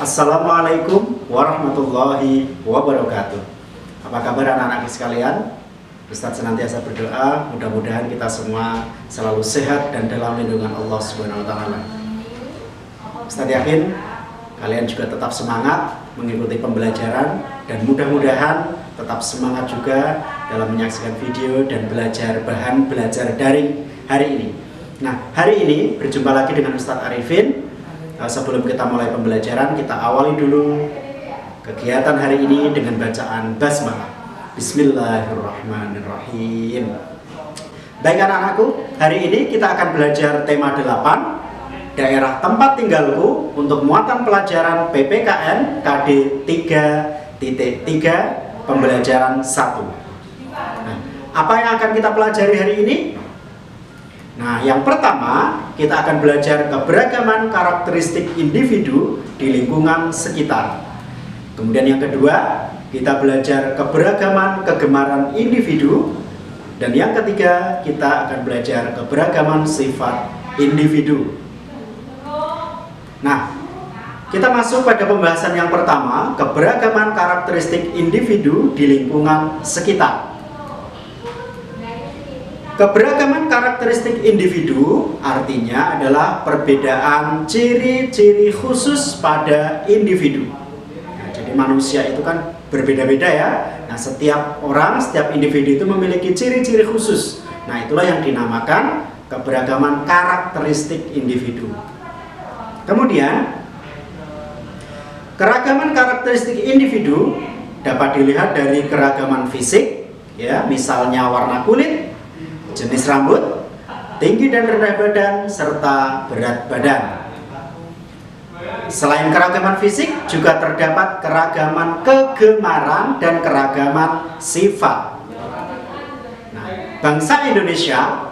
Assalamualaikum warahmatullahi wabarakatuh. Apa kabar anak-anak sekalian? Ustadz senantiasa berdoa mudah-mudahan kita semua selalu sehat dan dalam lindungan Allah Subhanahu wa taala. Ustadz yakin kalian juga tetap semangat mengikuti pembelajaran dan mudah-mudahan tetap semangat juga dalam menyaksikan video dan belajar bahan belajar daring hari ini. Nah, hari ini berjumpa lagi dengan Ustadz Arifin. Sebelum kita mulai pembelajaran, kita awali dulu kegiatan hari ini dengan bacaan basmalah. Bismillahirrahmanirrahim. Baik anak-anakku, hari ini kita akan belajar tema 8, daerah tempat tinggalku untuk muatan pelajaran PPKN KD 3.3 pembelajaran 1. Nah, apa yang akan kita pelajari hari ini? Nah, yang pertama kita akan belajar keberagaman karakteristik individu di lingkungan sekitar. Kemudian yang kedua, kita belajar keberagaman kegemaran individu. Dan yang ketiga, kita akan belajar keberagaman sifat individu. Nah, kita masuk pada pembahasan yang pertama, keberagaman karakteristik individu di lingkungan sekitar. Keberagaman karakteristik individu artinya adalah perbedaan ciri-ciri khusus pada individu. Nah, jadi manusia itu kan berbeda-beda ya. Nah, setiap orang, setiap individu itu memiliki ciri-ciri khusus. Nah, itulah yang dinamakan keberagaman karakteristik individu. Kemudian, keragaman karakteristik individu dapat dilihat dari keragaman fisik, ya, misalnya warna kulit, jenis rambut, tinggi dan rendah badan, serta berat badan. Selain keragaman fisik, juga terdapat keragaman kegemaran dan keragaman sifat. Nah, bangsa Indonesia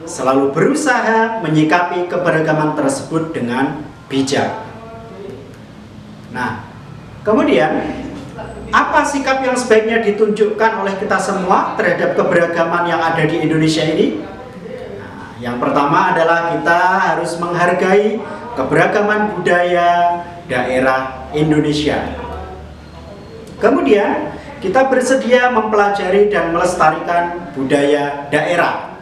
selalu berusaha menyikapi keberagaman tersebut dengan bijak. Nah, kemudian apa sikap yang sebaiknya ditunjukkan oleh kita semua terhadap keberagaman yang ada di Indonesia ini? Nah, yang pertama adalah kita harus menghargai keberagaman budaya daerah Indonesia. Kemudian, kita bersedia mempelajari dan melestarikan budaya daerah.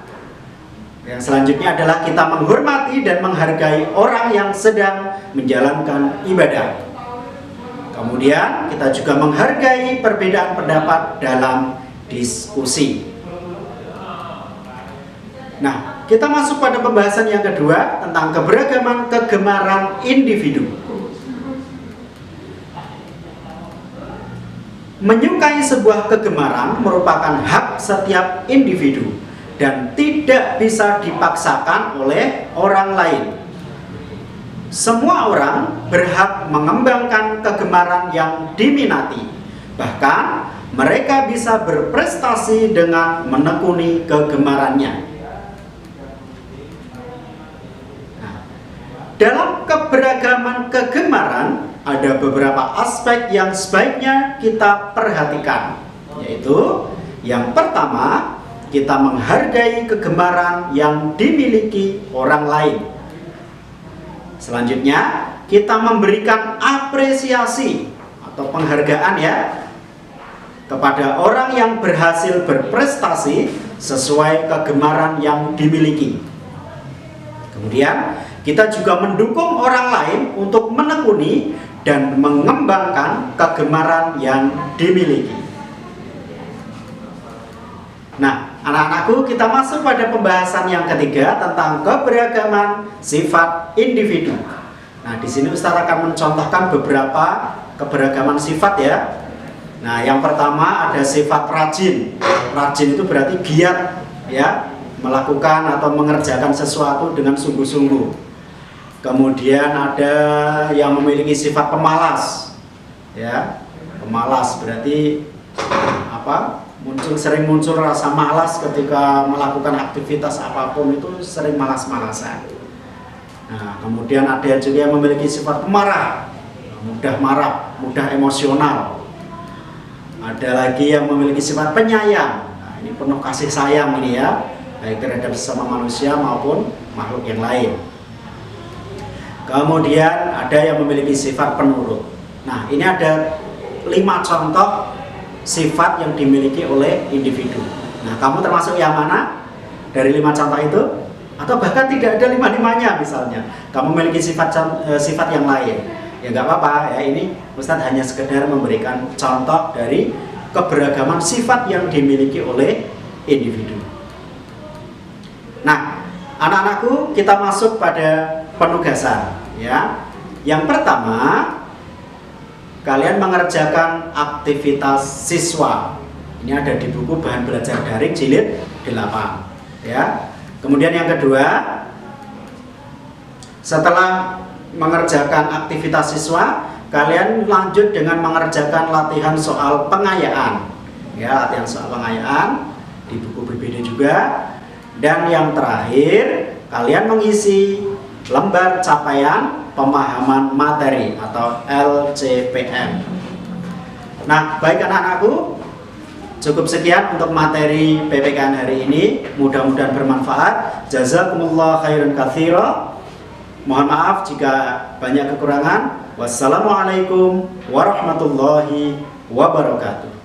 Yang selanjutnya adalah kita menghormati dan menghargai orang yang sedang menjalankan ibadah. Kemudian kita juga menghargai perbedaan pendapat dalam diskusi. Nah, kita masuk pada pembahasan yang kedua tentang keberagaman kegemaran individu. Menyukai sebuah kegemaran merupakan hak setiap individu dan tidak bisa dipaksakan oleh orang lain. Semua orang berhak mengembangkan kegemaran yang diminati. Bahkan mereka bisa berprestasi dengan menekuni kegemarannya. Nah, dalam keberagaman kegemaran ada beberapa aspek yang sebaiknya kita perhatikan. Yaitu yang pertama, kita menghargai kegemaran yang dimiliki orang lain. Selanjutnya, kita memberikan apresiasi atau penghargaan ya kepada orang yang berhasil berprestasi sesuai kegemaran yang dimiliki. Kemudian, kita juga mendukung orang lain untuk menekuni dan mengembangkan kegemaran yang dimiliki. Nah, anak-anakku, kita masuk pada pembahasan yang ketiga tentang keberagaman sifat individu. Nah, di sini Ustaz akan mencontohkan beberapa keberagaman sifat ya. Nah, yang pertama ada sifat rajin. Rajin itu berarti giat ya, melakukan atau mengerjakan sesuatu dengan sungguh-sungguh. Kemudian ada yang memiliki sifat pemalas. Ya. Pemalas berarti apa? Sering muncul rasa malas ketika melakukan aktivitas apapun, itu sering malas-malasan. Nah, kemudian ada juga yang memiliki sifat pemarah, mudah marah, mudah emosional. Ada lagi yang memiliki sifat penyayang. Nah, ini penuh kasih sayang ini ya, baik terhadap sesama manusia maupun makhluk yang lain. Kemudian ada yang memiliki sifat penurut. Nah, ini ada 5 contoh sifat yang dimiliki oleh individu. Nah, kamu termasuk yang mana dari 5 contoh itu? Atau bahkan tidak ada 5-5-nya misalnya. Kamu memiliki sifat yang lain. Ya nggak apa-apa ya, ini Ustadz hanya sekedar memberikan contoh dari keberagaman sifat yang dimiliki oleh individu. Nah, anak-anakku, kita masuk pada penugasan ya. Yang pertama, kalian mengerjakan aktivitas siswa. Ini ada di buku bahan belajar daring jilid 8 ya. Kemudian yang kedua, setelah mengerjakan aktivitas siswa, kalian lanjut dengan mengerjakan latihan soal pengayaan ya, latihan soal pengayaan di buku BPD juga. Dan yang terakhir, kalian mengisi lembar capaian pemahaman materi atau LCPM. Nah, baik anak-anakku, cukup sekian untuk materi PPKN hari ini. Mudah-mudahan bermanfaat. Jazakumullah khairan katsira. Mohon maaf jika banyak kekurangan. Wassalamualaikum warahmatullahi wabarakatuh.